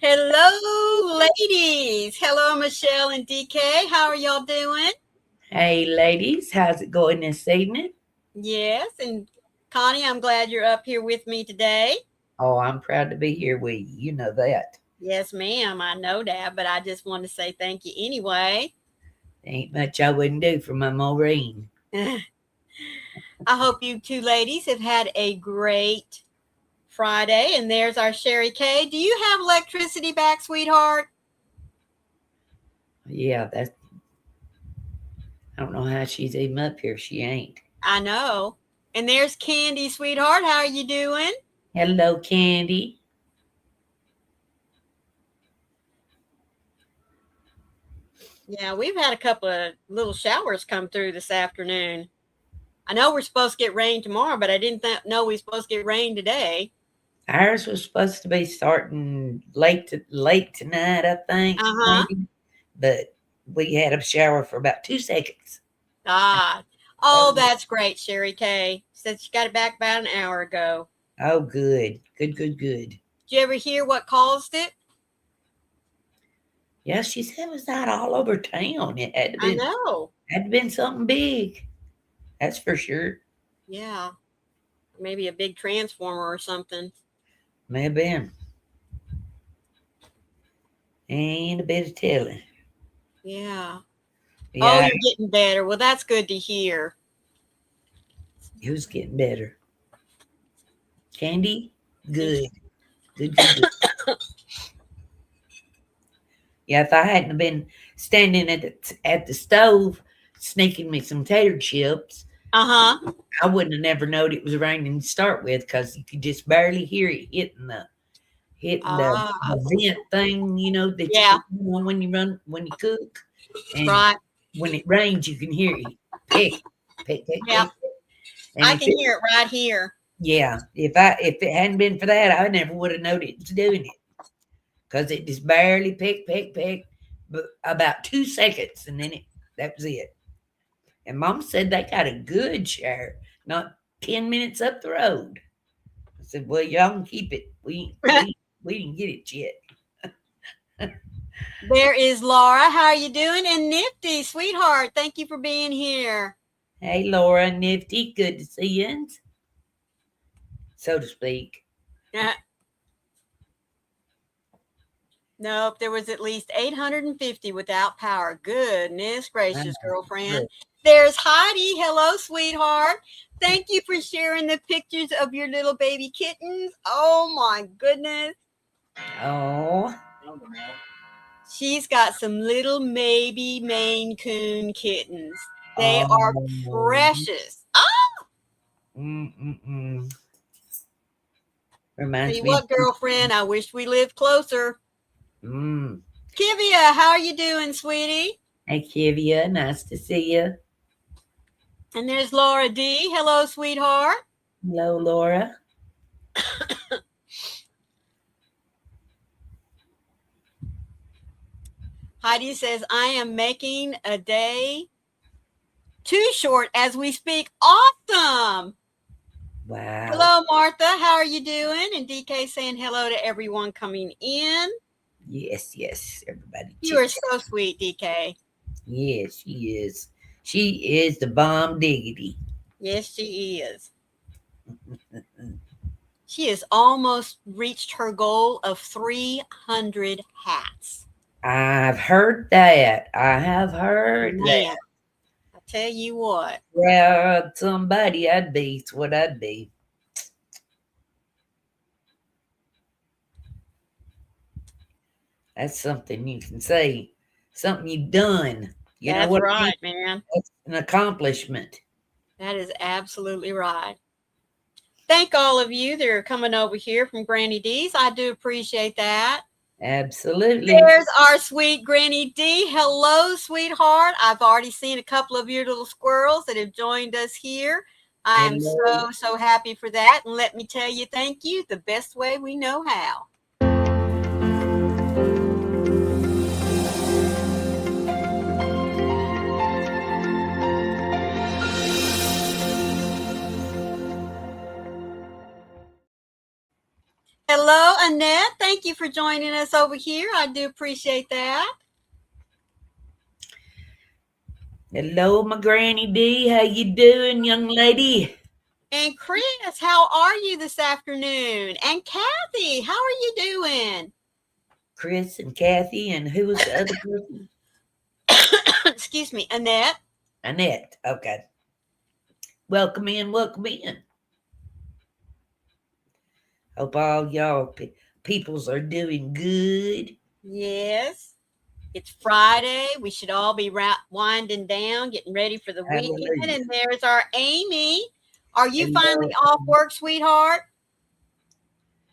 Hello, ladies. Hello, Michelle and DK. How are y'all doing? Hey, ladies, how's it going this evening? Yes, and Connie, I'm glad you're up here with me today. Oh, I'm proud to be here with you. You know that. Yes, ma'am. I know that, but I just want to say thank you anyway. Ain't much I wouldn't do for my Maureen. I hope you two ladies have had a great Friday. And there's our Sherry K. Do you have electricity back, sweetheart? Yeah, that's. I don't know how she's even up here. She ain't. I know. And there's Candy, sweetheart. How are you doing? Hello, Candy. Yeah, we've had a couple of little showers come through this afternoon. I know we're supposed to get rain tomorrow, but I didn't know we were supposed to get rain today. Ours was supposed to be starting late tonight, I think, Uh-huh. maybe. But we had a shower for about 2 seconds. Ah. That Oh, was it. that's great, Sherry K. Said she got it back about an hour ago. Oh, good, good, good, good. Did you ever hear what caused it? Yeah, she said it was out all over town. It I know. had to been something big. That's for sure. Yeah. Maybe a big transformer or something. May have been. Ain't a bit of telling. Yeah. Oh, Yeah, you're getting better. Well, that's good to hear. it was getting better. Candy, good, good, good, good. Yeah, if I hadn't have been standing at the stove sneaking me some tater chips, Uh-huh. I wouldn't have never known it was raining to start with because you could just barely hear it hitting the Ah. vent thing, that you Yeah. put on when you cook, and Right. when it rains, you can hear it pick, pick, pick, Yeah. pick. And I if can it hear it right here. Yeah, if it hadn't been for that, I never would have known it was doing it because it just barely picked, but about 2 seconds, and then that was it. And Mom said they got a good share, not 10 minutes up the road. I said, "Well, y'all can keep it. We didn't get it yet." There is Laura. How are you doing? And Nifty, sweetheart, thank you for being here. Hey, Laura, Nifty, good to see you, so to speak. Nope, there was at least 850 without power. Goodness gracious, girlfriend. There's Heidi. Hello, sweetheart. Thank you for sharing the pictures of your little baby kittens. Oh my goodness. Oh, She's got some little maybe Maine Coon kittens. They are oh, precious. mm-mm-mm. Tell Reminds you me of. what, girlfriend, I wish we lived closer. Mm. Kivia, how are you doing, sweetie? Hey, Kivia, nice to see you. And there's Laura D. Hello, sweetheart. Hello, Laura. Heidi says, I am making a day too short as we speak. Awesome. Wow. Hello, Martha. How are you doing? And DK saying hello to everyone coming in. Yes, yes. Everybody You chit are chat. so sweet, DK. Yes, she is. She is the bomb diggity. Yes, she is. She has almost reached her goal of 300 hats. I've heard that. I have heard Man, that. I tell you what. Well, somebody I'd be. It's what I'd be. That's something you can say. Something you've done. You know That's what I mean? right, man. That's an accomplishment. That is absolutely right. Thank all of you that are coming over here from Granny D's. I do appreciate that. Absolutely. There's our sweet Granny D. Hello, sweetheart. I've already seen a couple of your little squirrels that have joined us here. I am Hello. so happy for that. And let me tell you, thank you the best way we know how. Hello, Annette. Thank you for joining us over here. I do appreciate that. Hello, my Granny D. How you doing, young lady? And Chris, how are you this afternoon? And Kathy, how are you doing? Chris and Kathy, and who was the other person? Excuse me, Annette. Annette. Okay. Welcome in, welcome in. Hope all y'all peoples are doing good. Yes. It's Friday. We should all be winding down, getting ready for the weekend. Hallelujah. And there's our Amy. Are you Hello. finally off work, sweetheart?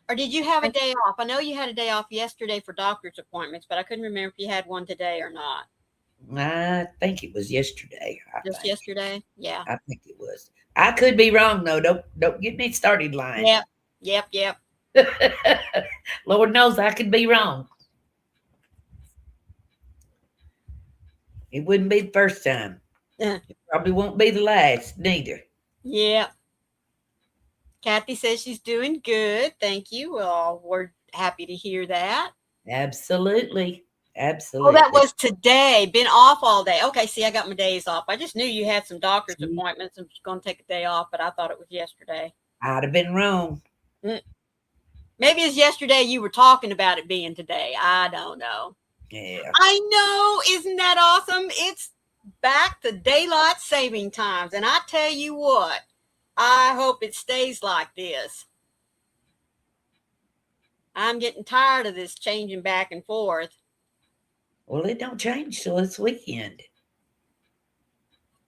Or did you have a day off? I know you had a day off yesterday for doctor's appointments, but I couldn't remember if you had one today or not. I think it was yesterday. Just yesterday? Yeah. I think it was. I could be wrong though. Don't get me started lying. Yep. Lord knows I could be wrong. It wouldn't be the first time. It probably won't be the last neither. Yeah. Kathy says she's doing good. Thank you. Well, we're happy to hear that. Absolutely. Oh, that was today. Been off all day. Okay, see, I got my days off. I just knew you had some doctor's appointments and was going to take a day off, but I thought it was yesterday. I'd have been wrong. Maybe it's yesterday you were talking about it being today. I don't know. Yeah. I know. Isn't that awesome? It's back to daylight saving times. And I tell you what, I hope it stays like this. I'm getting tired of this changing back and forth. Well, it don't change till it's weekend.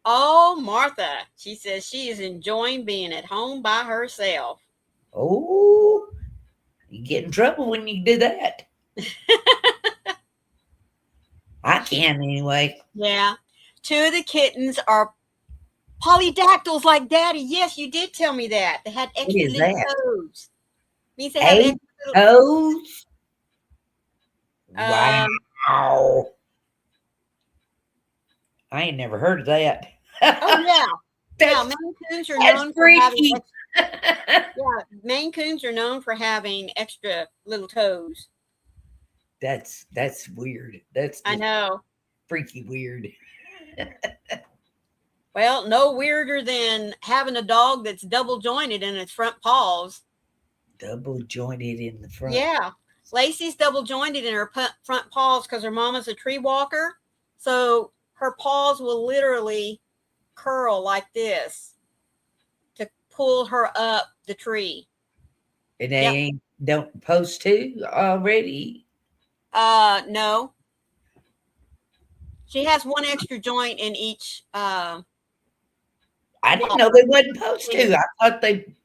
Oh, Martha. She says she is enjoying being at home by herself. Oh, you get in trouble when you do that. I can anyway. Yeah. 2 of the kittens are polydactyls like Daddy. Yes, you did tell me that. They had extra little toes. Means they have extra toes? Wow. I ain't never heard of that. Oh, yeah. Yeah, Maine Coons are known for having Maine Coons are known for having extra little toes. That's weird. I know. Freaky weird. Well, no weirder than having a dog that's double jointed in its front paws. Double jointed in the front. Yeah. Lacey's double jointed in her front paws because her mama's a tree walker. So her paws will literally curl like this to pull her up the tree. And they don't supposed to already? No. She has one extra joint in each. I didn't know they wasn't supposed to. I thought they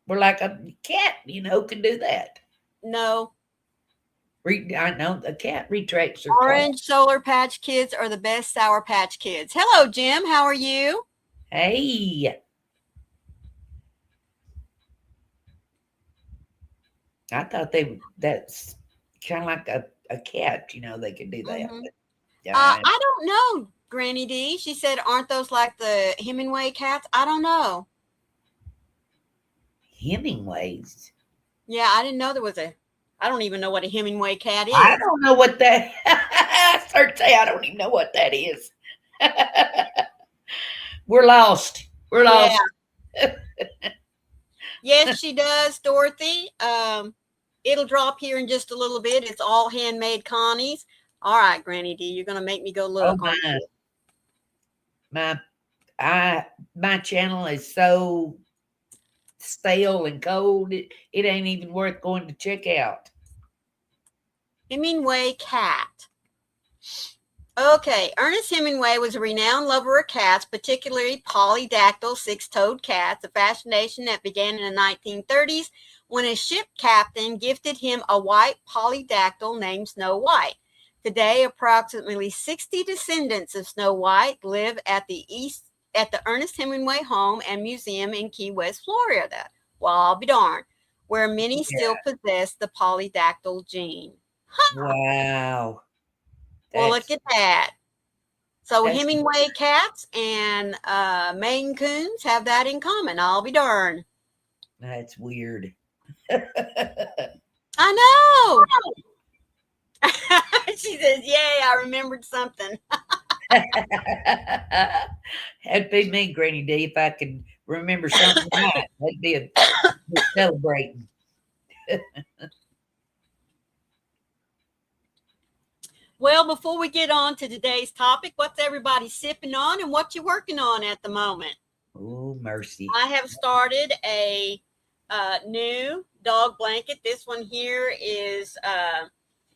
were like a cat, could do that. No. I know a cat retracts her Orange Solar Patch Kids are the best Sour Patch Kids. Hello, Jim. How are you? Hey. I thought that's kind of like a cat, they could do that. Mm-hmm. I don't know, Granny D. She said, aren't those like the Hemingway cats? I don't know. Hemingways? Yeah, I didn't know there was I don't even know what a Hemingway cat is. I don't know what that. I don't even know what that is. We're lost. We're lost. Yeah. Yes, she does, Dorothy. It'll drop here in just a little bit. It's all handmade Connies. All right, Granny D, you're going to make me go look. Oh, my channel is so stale and cold. It ain't even worth going to check out. Hemingway cat. Okay, Ernest Hemingway was a renowned lover of cats, particularly polydactyl six-toed cats, a fascination that began in the 1930s when a ship captain gifted him a white polydactyl named Snow White. Today, approximately 60 descendants of Snow White live at the Ernest Hemingway Home and Museum in Key West, Florida. Well, I'll be darned, where many still possess the polydactyl gene. Huh. Wow. Well, look at that. So Hemingway cats and Maine Coons have that in common. I'll be darned. That's weird. I know. She says, "Yay! I remembered something." That'd be me, Granny D, if I could remember something right. That'd be a bit celebrating. Well, before we get on to today's topic, what's everybody sipping on and what you working on at the moment? Oh, mercy. I have started a new dog blanket. This one here is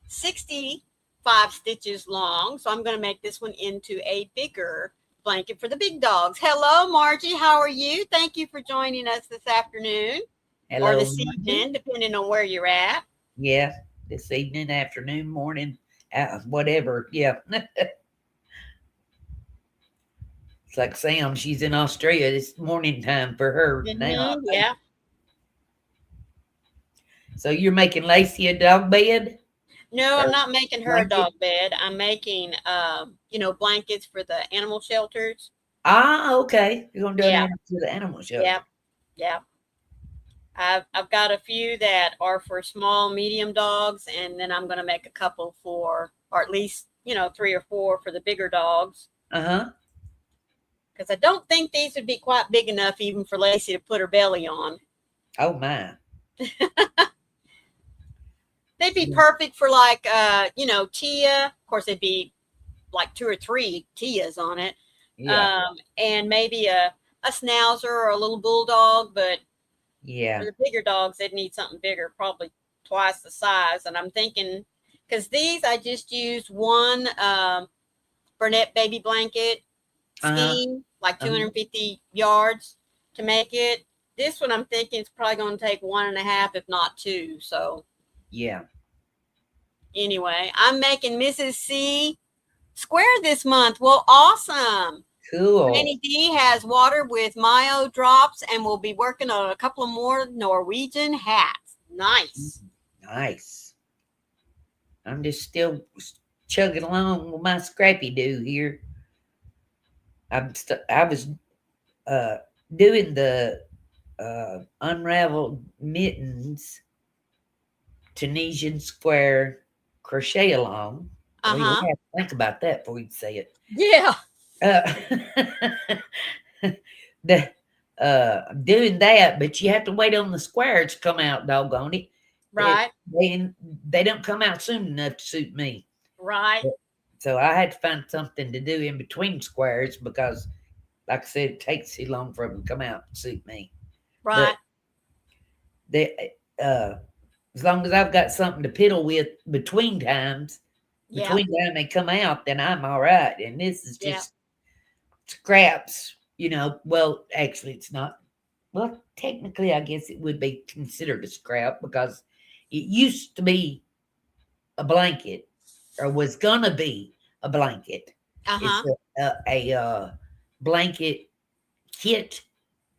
65 stitches long. So I'm going to make this one into a bigger blanket for the big dogs. Hello, Margie. How are you? Thank you for joining us this afternoon or Hello, this Margie. evening, depending on where you're at. Yeah, this evening, afternoon, morning, whatever. Yeah. It's like Sam, she's in Australia. It's morning time for her now. Yeah. So you're making Lacey a dog bed No, I'm or not making her a blanket? dog bed. I'm making, blankets for the animal shelters. Ah, okay. You're gonna do an Yeah. animal to the animal shelter. Yeah. Yeah. I've got a few that are for small, medium dogs, and then I'm going to make a couple for, or at least 3 or 4 for the bigger dogs. Uh-huh. Because I don't think these would be quite big enough even for Lacey to put her belly on. Oh my. They'd be perfect for like Tia. Of course, they'd be like 2 or 3 Tias on it, Yeah. and maybe a schnauzer or a little bulldog, but Yeah. for the bigger dogs, they'd need something bigger, probably twice the size. And I'm thinking, because these, I just used one Burnett baby blanket Uh-huh. scheme, like Uh-huh. 250 yards to make it. This one, I'm thinking it's probably going to take 1.5, if not 2. So Yeah. anyway, I'm making Mrs. C square this month. Well, awesome. Cool. Granny D has water with Mayo drops, and we'll be working on a couple of more Norwegian hats. Nice. Nice. I'm just still chugging along with my scrappy do here. I was uh doing the unraveled mittens Tunisian square crochet along. Well, you Uh-huh. have to think about that before you say it. Yeah. Uh, the doing that, but you have to wait on the squares to come out, doggone it. It Right. they don't come out soon enough to suit me. Right. So I had to find something to do in between squares because, like I said, it takes too long for them to come out and suit me. Right. But they, as long as I've got something to piddle with Yeah. between time they come out, then I'm all right. And this is Yeah. just scraps, Well, actually, it's not. Well, technically, I guess it would be considered a scrap because it used to be a blanket or was gonna be a blanket. It's Uh-huh. a blanket kit,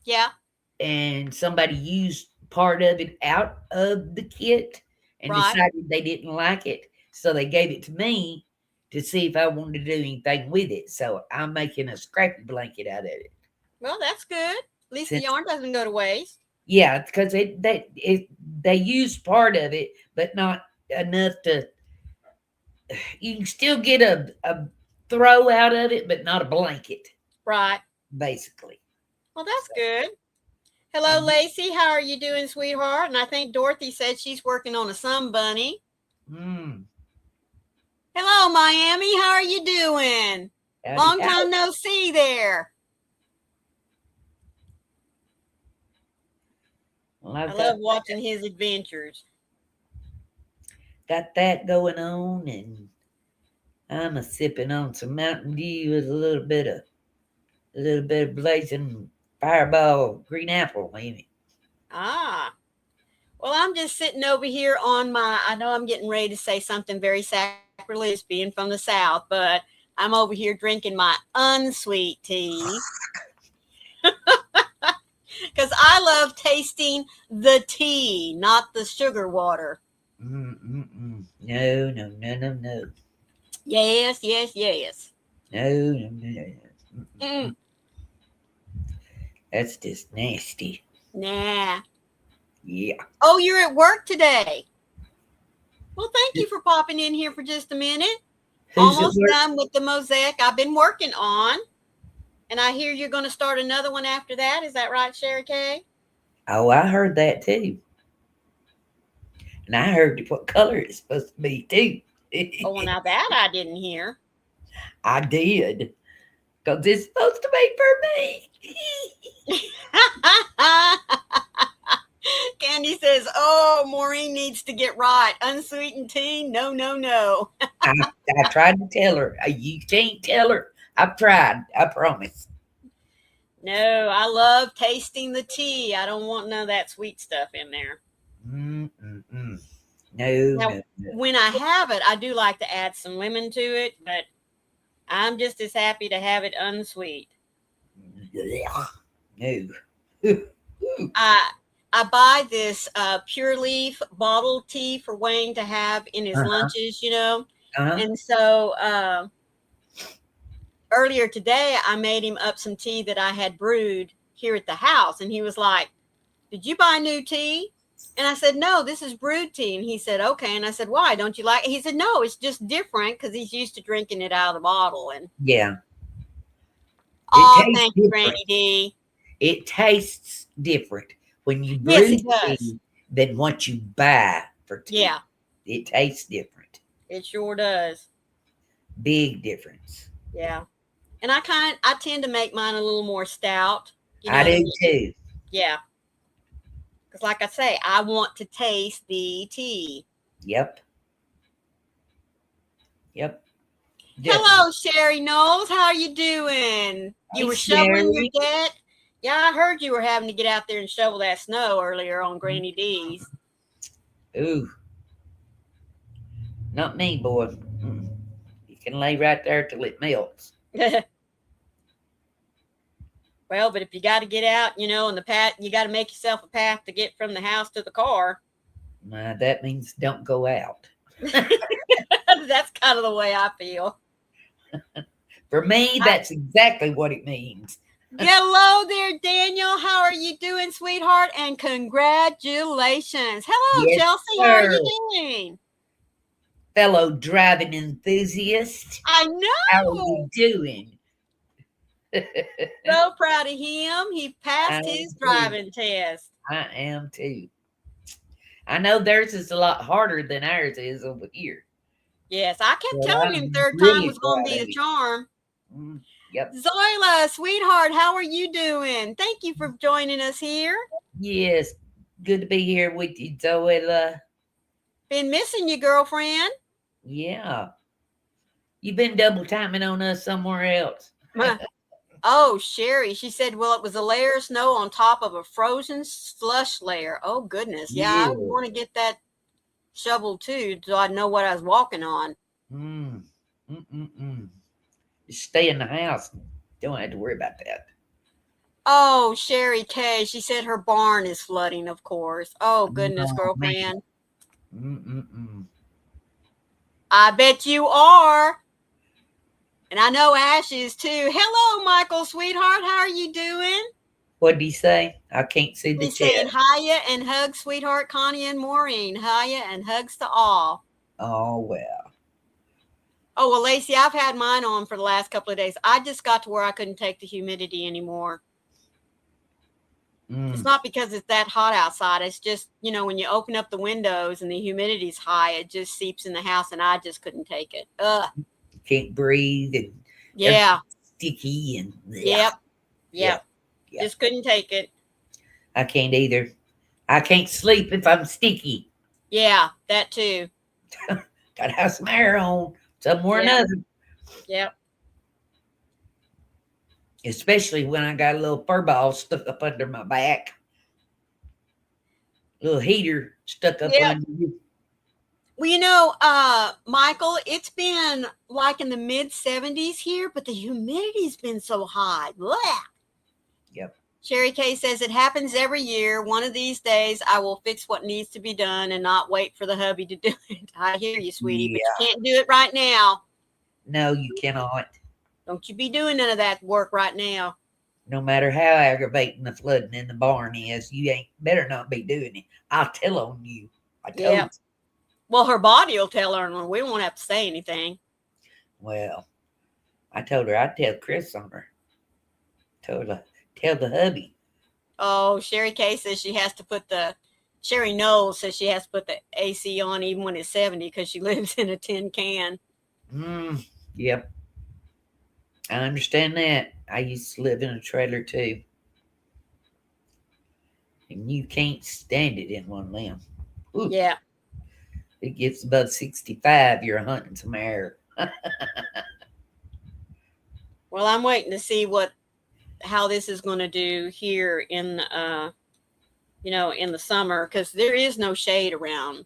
Yeah. and somebody used part of it out of the kit and Right. decided they didn't like it, so they gave it to me to see if I wanted to do anything with it. So I'm making a scrappy blanket out of it. Well, that's good. At least the Since yarn doesn't go to waste. yeah, because they used part of it, but not enough to. You can still get a throw out of it, but not a blanket, Right. basically. Well, that's So, good. Hello, and Lacey. How are you doing, sweetheart? And I think Dorothy said she's working on a sun bunny. mm, Hello, Miami. How are you doing? howdy, Long howdy. time no see there. Well, I love watching his adventures. got that going on, and I'm a sipping on some Mountain Dew with a little bit of blazing fireball green apple in it. Ah. Well, I'm just sitting over here on I know I'm getting ready to say something very sacrilegious being from the South, but I'm over here drinking my unsweet tea because I love tasting the tea, not the sugar water. No, no, no, no, no. Yes, yes, yes. No, no, no, no, no. Mm, That's just nasty. nah. Yeah. Oh, you're at work today. Well, thank you for popping in here for just a minute. Who's at Almost work? done with the mosaic I've been working on. And I hear you're going to start another one after that. Is that right, Sherry Kay? Oh, I heard that too. And I heard what color it's supposed to be too. Oh, well, now that I didn't hear. I did. Because it's supposed to be for me. Candy says, oh, Maureen needs to get right. Unsweetened tea? No, no, no. I tried to tell her. You can't tell her. I've tried. I promise. No, I love tasting the tea. I don't want none of that sweet stuff in there. No, Now, no, no. when I have it, I do like to add some lemon to it, but I'm just as happy to have it unsweet. No. I buy this pure leaf bottled tea for Wayne to have in his Uh-huh. lunches, you know. Uh-huh. And so earlier today, I made him up some tea that I had brewed here at the house. And he was like, did you buy new tea? And I said, no, this is brewed tea. And he said, okay. And I said, why? Don't you like it? He said, no, it's just different because he's used to drinking it out of the bottle. And Yeah. oh, thank you, Granny D. It tastes different when you brew Yes, it does. tea than what you buy for tea. Yeah, It tastes different. it sure does. Big difference. Yeah. And I tend to make mine a little more stout. You know I what I do mean? too. Yeah. Because like I say, I want to taste the tea. Yep. Yep. Hello, Sherry Knowles. How are you doing? You Hey, were shoveling your Sherry. deck? Yeah, I heard you were having to get out there and shovel that snow earlier on Granny D's. Ooh. Not me, boy. You can lay right there till it melts. Well, but if you got to get out, you know, in the path, you got to make yourself a path to get from the house to the car. That means don't go out. That's kind of the way I feel. For me, that's exactly what it means. Hello there, Daniel. How are you doing, sweetheart? And congratulations. Hello, Yes, Chelsea. How are sir. you doing? Fellow driving enthusiast, I how are know. you doing? So proud of him. He passed I his am driving test. I am too. I know theirs is a lot harder than ours is over here. Yes, I kept Well, telling him I'm third time really was going to proud be of the you. charm. Yep. Zoila, sweetheart, how are you doing? Thank you for joining us here. Yes. Good to be here with you, Zoella. Been missing you, girlfriend. Yeah. You've been double timing on us somewhere else. Oh, Sherry, she said, well, it was a layer of snow on top of a frozen slush layer. Oh, goodness. Yeah, I would want to get that shovel too, so I know what I was walking on. Just stay in the house. Don't have to worry about that. Oh, Sherry K. She said her barn is flooding, of course. Oh, goodness, Oh, girlfriend. man. I bet you are. And I know Ash is too. Hello, Michael, sweetheart. How are you doing? What did he say? I can't see the He's chat. saying hiya and hugs, sweetheart, Connie and Maureen. Hiya and hugs to all. Oh, well. Oh, well, Lacey, I've had mine on for the last couple of days. I just got to where I couldn't take the humidity anymore. It's not because it's that hot outside. It's just, you know, when you open up the windows and the humidity's high, it just seeps in the house, and I just couldn't take it. Ugh. Can't breathe and Yeah. sticky and Yep. Just couldn't take it. I can't either. I can't sleep if I'm sticky. Yeah, that too. Gotta have some air on somewhere or another. Yep. Especially when I got a little fur ball stuck up under my back. Little heater stuck up under you. Well, you know, Michael, it's been like in the mid 70s here, but the humidity's been so high. Blah. Yep. Sherry Kay says it happens every year. One of these days, I will fix what needs to be done and not wait for the hubby to do it. I hear you, sweetie, but you can't do it right now. No, you cannot. Don't you be doing none of that work right now. No matter how aggravating the flooding in the barn is, you ain't better not be doing it. I'll tell on you. I told Yeah. you. Well, her body will tell her, and we won't have to say anything. Well, I told her I'd tell Chris on her. Told her, tell the hubby. Oh, Sherry K says she has to put the Sherry Knowles says she has to put the AC on even when it's 70 because she lives in a tin can. Yep. I understand that. I used to live in a trailer too. And you can't stand it in one of them. Ooh, Yeah. it gets above 65, you're hunting some air. Well, I'm waiting to see how this is going to do here in in the summer because there is no shade around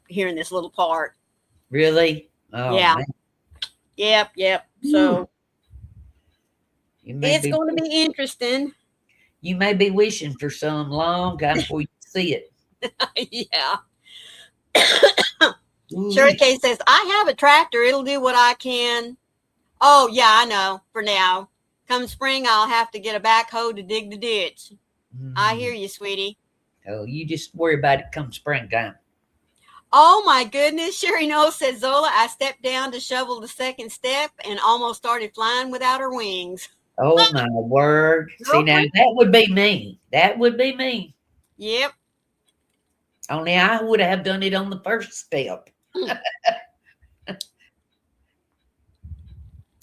here in this little part. Really? Oh, Yeah. man. Yep. Ooh. So it's Be going to be interesting. you may be wishing for some long time before you see it. Yeah. Ooh. Sherry K says, I have a tractor. It'll do what I can. Oh, yeah, I know. For now. Come spring, I'll have to get a backhoe to dig the ditch. I hear you, sweetie. Oh, you just worry about it come springtime. Oh, my goodness. Sherry Knowles says, Zola, I stepped down to shovel the second step and almost started flying without her wings. Oh, my word. See, now, that would be me. That would be me. Yep. Only I would have done it on the first step.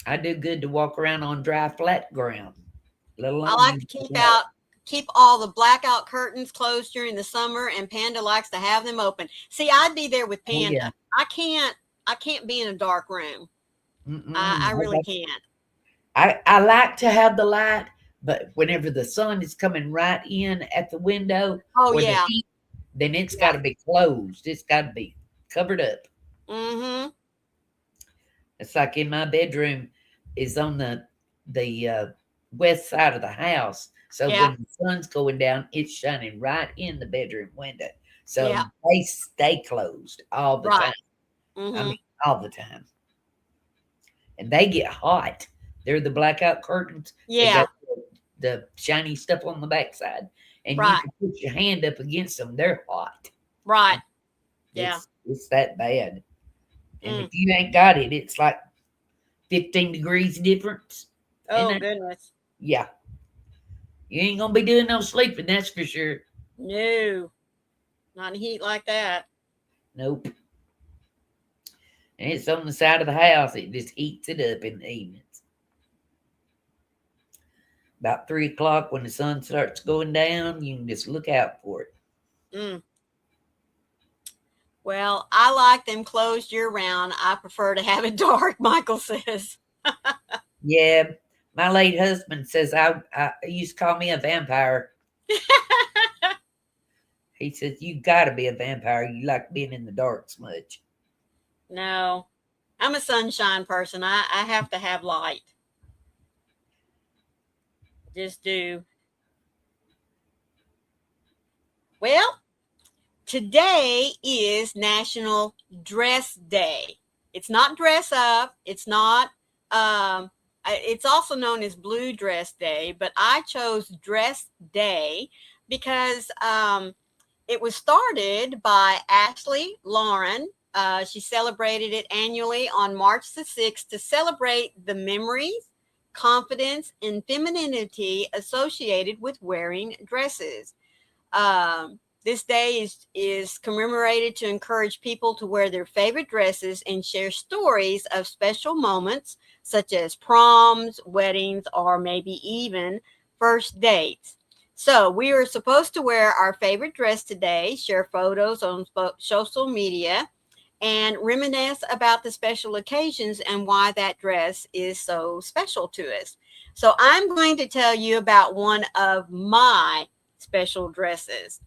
I do good to walk around on dry, flat ground. Let alone I like to keep all the blackout curtains closed during the summer, and Panda likes to have them open. See, I'd be there with Panda. Yeah. I can't be in a dark room. I really can't. I like to have the light, but whenever the sun is coming right in at the window, Oh, or the yeah. heat, then it's got to be closed. It's got to be covered up. Mm-hmm. It's like in my bedroom is on the west side of the house. So when the sun's going down, it's shining right in the bedroom window. So they stay closed all the time. Mm-hmm. I mean, all the time. And they get hot. They're the blackout curtains. Yeah. They got the shiny stuff on the backside. And you can put your hand up against them. They're hot. Right. It's that bad. And if you ain't got it, it's like 15 degrees difference. Oh, goodness. Yeah. You ain't going to be doing no sleeping, that's for sure. No. Not in heat like that. Nope. And it's on the side of the house. It just heats it up in the evenings. About 3 o'clock when the sun starts going down, you can just look out for it. Well, I like them closed year round. I prefer to have it dark, Michael says. Yeah. My late husband says I used to call me a vampire. He says, you got to be a vampire. You like being in the dark so much. No, I'm a sunshine person. I have to have light. Just do. Well, today is National Dress Day. It's not dress up. It's not, it's also known as Blue Dress Day, but I chose Dress Day because it was started by Ashley Lauren. She celebrated it annually on March the 6th to celebrate the memories, confidence, and femininity associated with wearing dresses. This day is commemorated to encourage people to wear their favorite dresses and share stories of special moments such as proms, weddings, or maybe even first dates. So we are supposed to wear our favorite dress today, share photos on social media, and reminisce about the special occasions and why that dress is so special to us. So I'm going to tell you about one of my special dresses.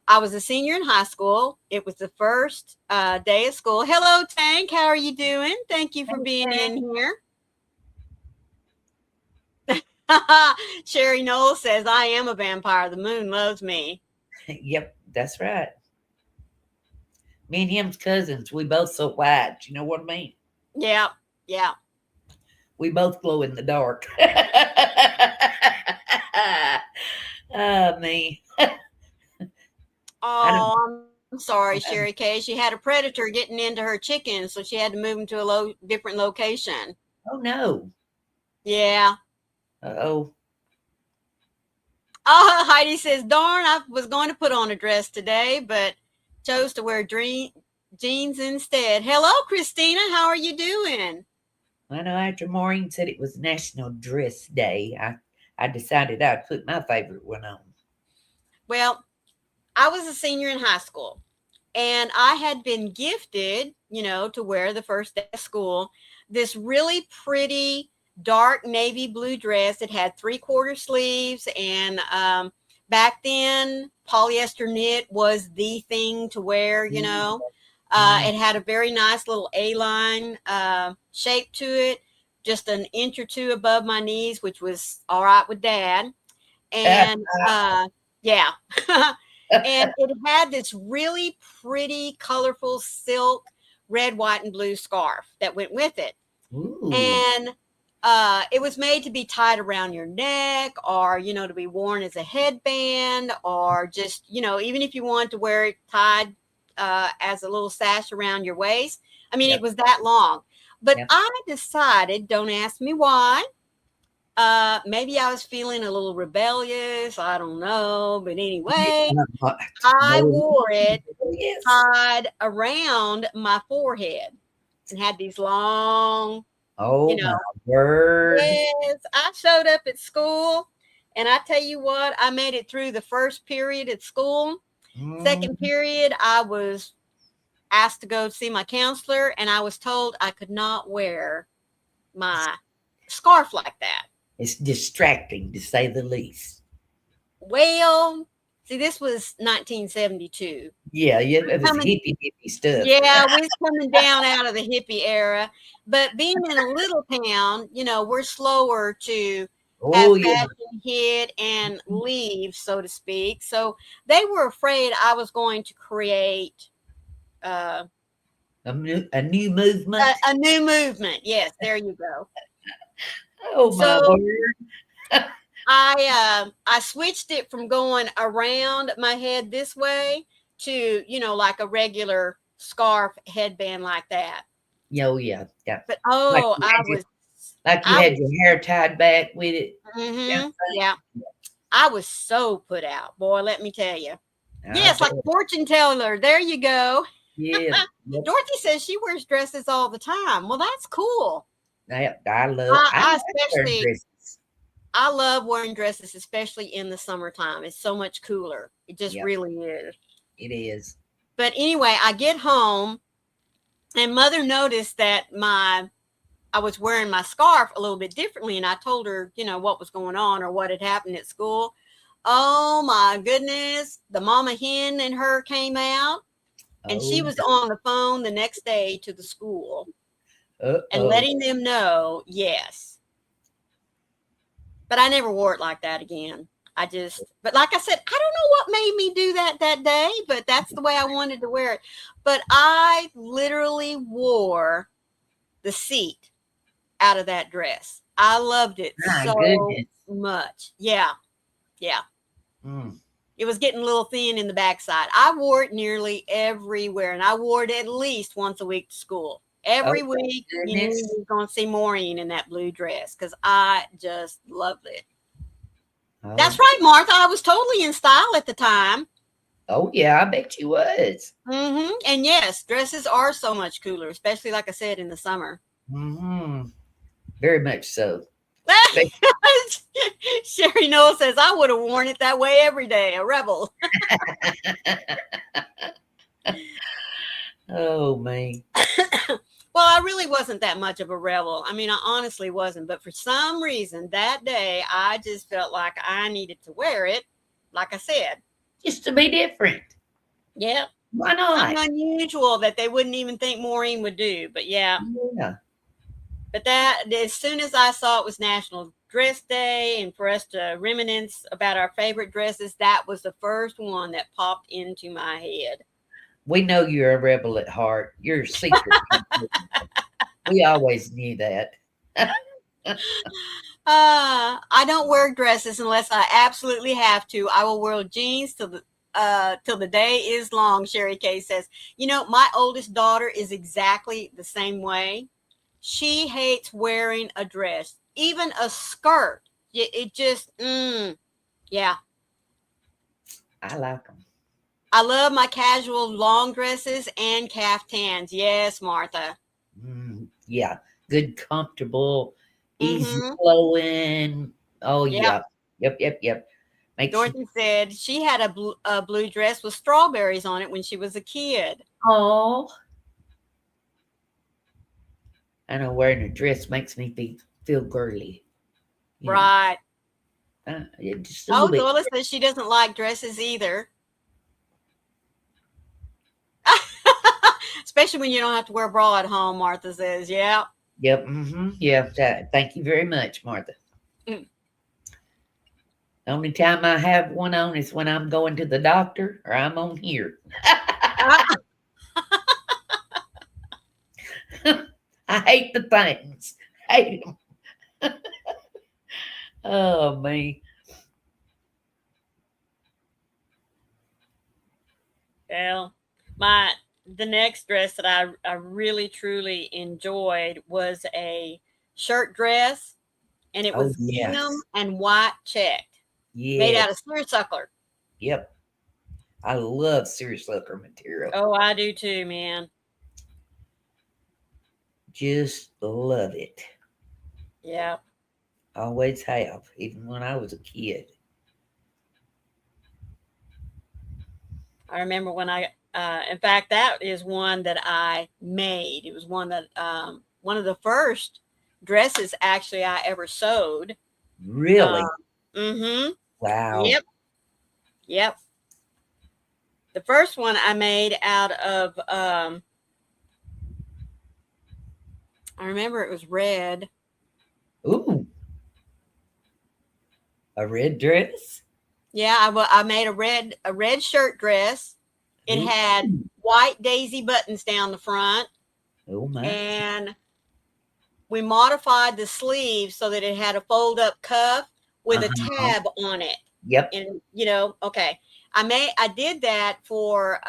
I was a senior in high school. It was the first day of school. Hello, Tank. How are you doing? Thank you for being in here. Sherry Knowles says, I am a vampire. The moon loves me. Yep, that's right. Me and him's cousins. We both so white. You know what I mean? Yeah. We both glow in the dark. Oh, me. I don't. Oh, I'm sorry, Sherry K. She had a predator getting into her chickens, so she had to move them to a different location. Oh no. Yeah. Oh. Oh, Heidi says, darn, I was going to put on a dress today, but chose to wear jeans instead. Hello, Christina. How are you doing? I know after Maureen said it was National Dress Day, I decided I'd put my favorite one on. Well, I was a senior in high school, and I had been gifted, to wear the first day of school, this really pretty dark navy blue dress. It had 3/4 sleeves, and back then polyester knit was the thing to wear. Mm. It had a very nice little A-line shape to it, just an inch or two above my knees, which was all right with Dad. And yeah. And it had this really pretty, colorful silk red, white, and blue scarf that went with it. Ooh. And it was made to be tied around your neck, or, to be worn as a headband, or just, even if you wanted to wear it tied as a little sash around your waist. I mean, it Yep. was that long. But Yep. I decided, don't ask me why. Maybe I was feeling a little rebellious. I don't know. But anyway, I wore it Yes. tied around my forehead and had these long, Oh you my know, word. yes, I showed up at school, and I tell you what, I made it through the first period at school. Mm. Second period, I was asked to go see my counselor, and I was told I could not wear my scarf like that. It's distracting to say the least. Well, see, this was 1972. Yeah, yeah, it was Coming, hippie stuff. yeah, we was coming down out of the hippie era, but being in a little town, we're slower to have Oh yeah. fashion hit and leave, so to speak. So they were afraid I was going to create uh, A new movement. a new movement. Yes, there you go. Oh my So word. I switched it from going around my head this way to, like a regular scarf headband like that. Yeah, oh yeah, yeah. But Like oh, you I had your was like you I had was your hair tied back with it. Yeah. yeah. I was so put out, boy, let me tell you. I Yes, bet. like a fortune teller. There you go. Yeah. Yep. Dorothy says she wears dresses all the time. Well, that's cool. I I like wearing especially dresses. I love wearing dresses, especially in the summertime. It's so much cooler. It just Yep, really is. it is. But anyway, I get home, and Mother noticed that I was wearing my scarf a little bit differently, and I told her, what was going on or what had happened at school. Oh my goodness, the mama hen and her came out, and she Oh was on the phone the next day to the school no. and Uh-oh. letting them know, yes. But I never wore it like that again. But like I said, I don't know what made me do that day, but that's the way I wanted to wear it. But I literally wore the seat out of that dress. I loved it My so goodness. much. Yeah. Yeah. Mm. It was getting a little thin in the backside. I wore it nearly everywhere, and I wore it at least once a week to school. Oh Every my week, you knew goodness. you were going to see Maureen in that blue dress because I just loved it. Oh, That's right, Martha. I was totally in style at the time. oh yeah, I bet you was. And yes, dresses are so much cooler, especially like I said in the summer. Hmm. Very much so. Sherry Noel says I would have worn it that way every day. A rebel. Oh man. Well, I really wasn't that much of a rebel. I mean, I honestly wasn't. But for some reason, that day, I just felt like I needed to wear it. Like I said, Just to be different. yeah, Why something not? unusual that they wouldn't even think Maureen would do. But yeah, Yeah. but that as soon as I saw it was National Dress Day and for us to reminisce about our favorite dresses, that was the first one that popped into my head. We know you're a rebel at heart. You're a secret. We always knew that. I don't wear dresses unless I absolutely have to. I will wear jeans till the day is long. Sherry Kay says, you know, my oldest daughter is exactly the same way. She hates wearing a dress, even a skirt. It just, yeah. I like them. I love my casual long dresses and caftans. Yes, Martha. Yeah, good, comfortable, easy Mm-hmm. flowing. Oh Yep. yeah, yep. Makes you. Dorothy said she had a blue dress with strawberries on it when she was a kid. Oh, I know wearing a dress makes me feel girly. You know, Right. just a little Oh, bit. Zola says she doesn't like dresses either. Especially when you don't have to wear a bra at home, Martha says. Yeah. Yep. Yeah. Thank you very much, Martha. Mm. The only time I have one on is when I'm going to the doctor or I'm on here. Uh, I hate the things. Hate them. Oh me. well, the next dress that I really truly enjoyed was a shirt dress, and it Oh was gingham yes. and white checked, made Yes. out of seersucker. Yep. I love seersucker material. Oh, I do too, man. Just love it. Yeah. Always have, even when I was a kid. I remember when in fact, that is one that I made. It was one of the first dresses actually I ever sewed. Uh, Really? mm-hmm. Wow. Yep. Yep. The first one I made out of, I remember it was red. Ooh, a red dress? Yeah, I made a red shirt dress. It Ooh. had white daisy buttons down the front, Oh my. and we modified the sleeve so that it had a fold up cuff with a Uh-huh. tab on it. Yep. And okay. I did that for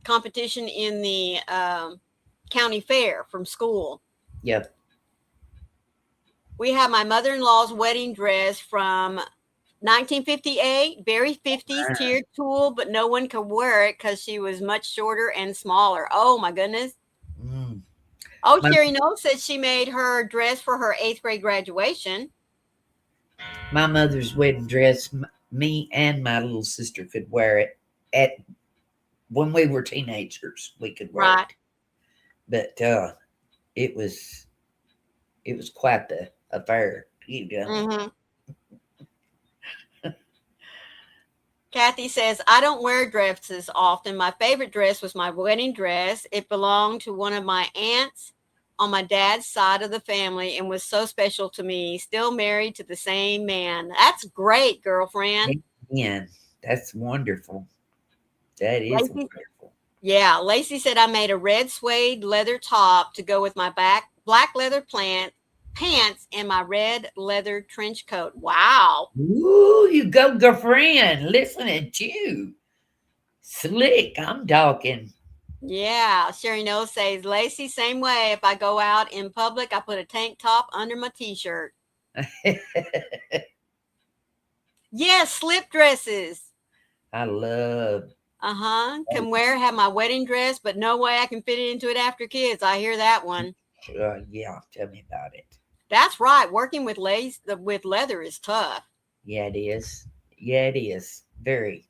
competition in the county fair from school. Yep. We have my mother-in-law's wedding dress from 1958, very 50s tiered tulle, but no one could wear it because she was much shorter and smaller. Oh my goodness. Mm. Oh, My, Sherry Knowles said she made her dress for her 8th grade graduation. my mother's wedding dress, me and my little sister could wear it at when we were teenagers. We could wear Right. it, but it was it was quite the affair. You know. Mm-hmm. Kathy says, I don't wear dresses often. My favorite dress was my wedding dress. It belonged to one of my aunts on my dad's side of the family and was so special to me. Still married to the same man. That's great, girlfriend. Man, that's wonderful. That is Lacey, wonderful. yeah, Lacey said I made a red suede leather top to go with my black leather pants and my red leather trench coat. Wow. Ooh, you go, girlfriend. Listen at you. Slick, I'm talking. Yeah, Sherry Knowles says, Lacey, same way. If I go out in public, I put a tank top under my t-shirt. Yes, slip dresses. I love. Can have my wedding dress, but no way I can fit it into it after kids. I hear that one. Yeah, tell me about it. That's right. Working with with leather is tough. Yeah, it is. Yeah, it is. Very.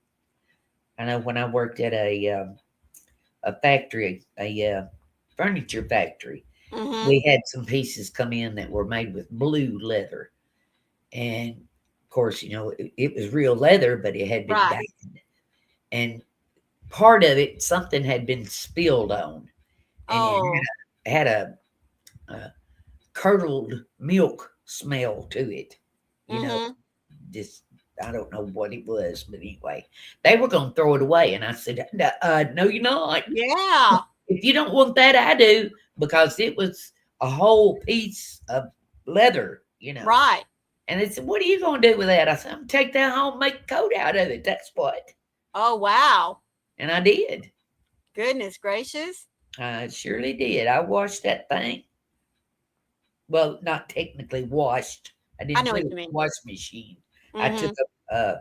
I know when I worked at a factory, a furniture factory, Mm-hmm. we had some pieces come in that were made with blue leather, and of course, it was real leather, but it had been Right. dyed, and part of it something had been spilled on, and it Oh. had a curdled milk smell to it. You know, Mm-hmm. just I don't know what it was, but anyway, they were going to throw it away, and I said, "No, you're not. Yeah. If you don't want that, I do," because it was a whole piece of leather, Right. And they said, "What are you going to do with that?" I said, "I'm going to take that home, and make a coat out of it. That's what." Oh, wow. And I did. Goodness gracious. I surely did. I washed that thing. Well, not technically washed. I I didn't know put what it in you the mean. wash machine. I took Mm-hmm.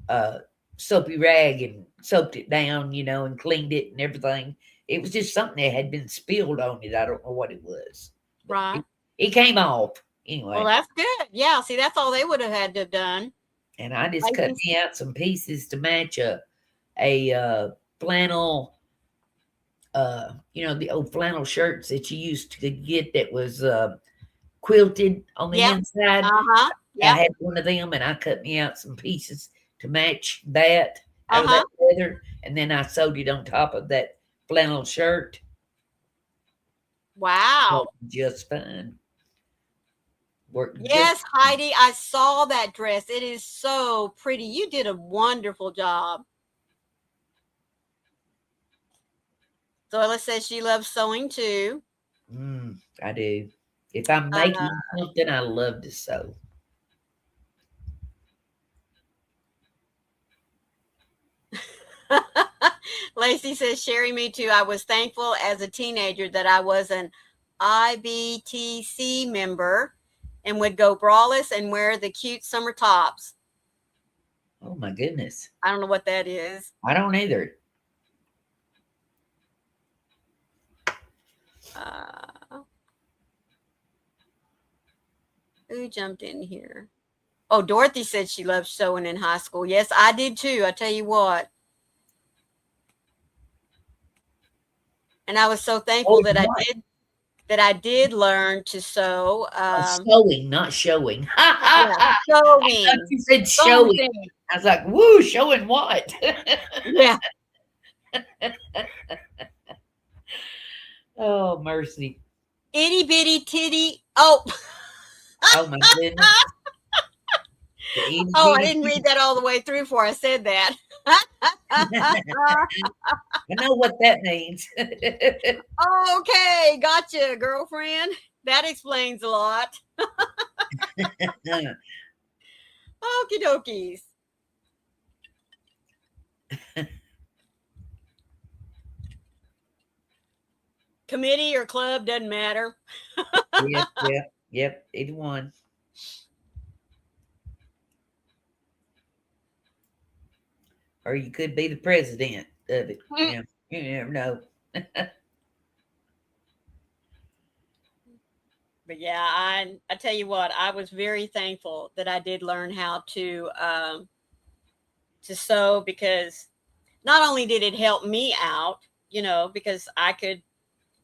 a soapy rag and soaped it down, and cleaned it and everything. It was just something that had been spilled on it. I don't know what it was, but Right. it came off Well, anyway. that's good. Yeah. See, that's all they would have had to have done. And I just cut Lacey's- me out some pieces to match a flannel. The old flannel shirts that you used to get that was quilted on the Yep. inside. Uh-huh. I Yep. had one of them, and I cut me out some pieces to match that out of Uh-huh. that leather, and then I sewed it on top of that flannel shirt. Wow. Worked just fine. Worked just Yes, Heidi, I saw that dress. It is so pretty. You did a wonderful job. So Ella says she loves sewing too. I do. If I'm Uh, making something, I love to sew. Lacey says, Sherry, me too. I was thankful as a teenager that I was an IBTC member and would go braless and wear the cute summer tops. Oh my goodness. I don't know what that is. I don't either. Who jumped in here? Oh, Dorothy said she loved sewing in high school. Yes, I did too. I tell you what. And I was so thankful Oh, that what? I did learn to sew. Sewing, not showing. Yeah, I thought sewing. you said showing. Something. I was like, woo, showing what? Yeah. Oh, mercy. Itty bitty titty. Oh, Oh, my goodness. The itty oh, I bitty didn't bitty. read that all the way through before I said that. I know what that means. Okay, gotcha, girlfriend. That explains a lot. Okie dokies. Committee or club doesn't matter. Yep, either one. Or you could be the president of it. Yeah, you never know. But yeah, I tell you what, I was very thankful that I did learn how to sew, because not only did it help me out, because I could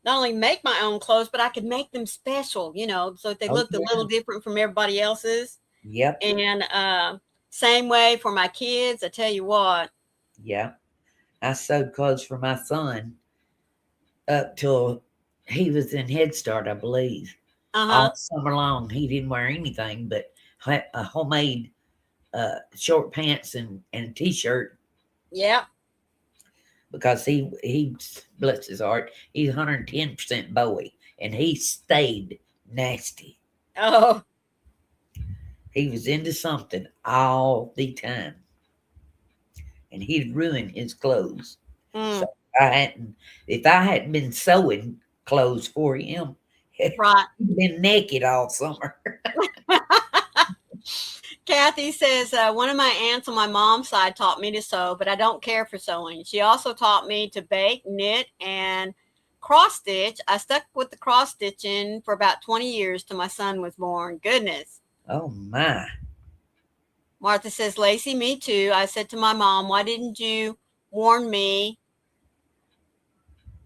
not only make my own clothes, but I could make them special, so that they Oh, looked a little different from everybody else's. yep, And same way for my kids. I tell you what. yeah. I sewed clothes for my son up till he was in Head Start, I believe. Uh huh. All summer long, he didn't wear anything but a homemade short pants and a t-shirt, Yep. because he bless his heart, he's 110% Bowie, and he stayed nasty. Oh. He was into something all the time, and he'd ruin his clothes. So Mm, if I hadn't been sewing clothes for him, right. he'd been naked all summer. Kathy says, one of my aunts on my mom's side taught me to sew, but I don't care for sewing. She also taught me to bake, knit, and cross stitch. I stuck with the cross stitching for about 20 years till my son was born. Goodness. Oh my. Martha says, Lacey, me too. I said to my mom, why didn't you warn me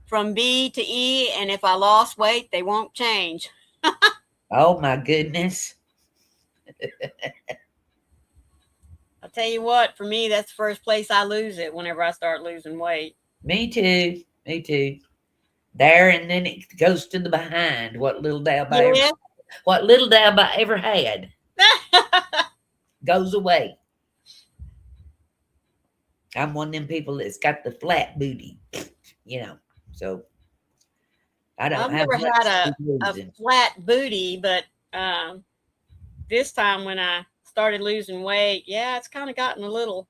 from B to E? And if I lost weight, they won't change. Oh my goodness. I'll tell you what, for me, that's the first place I lose it whenever I start losing weight. Me too. Me too. There, and then it goes to the behind. What little dab Yeah. I ever had goes away. I'm one of them people that's got the flat booty, So I don't I've have never much had to a lose in. flat booty, but This time when I started losing weight, yeah, it's kind of gotten a little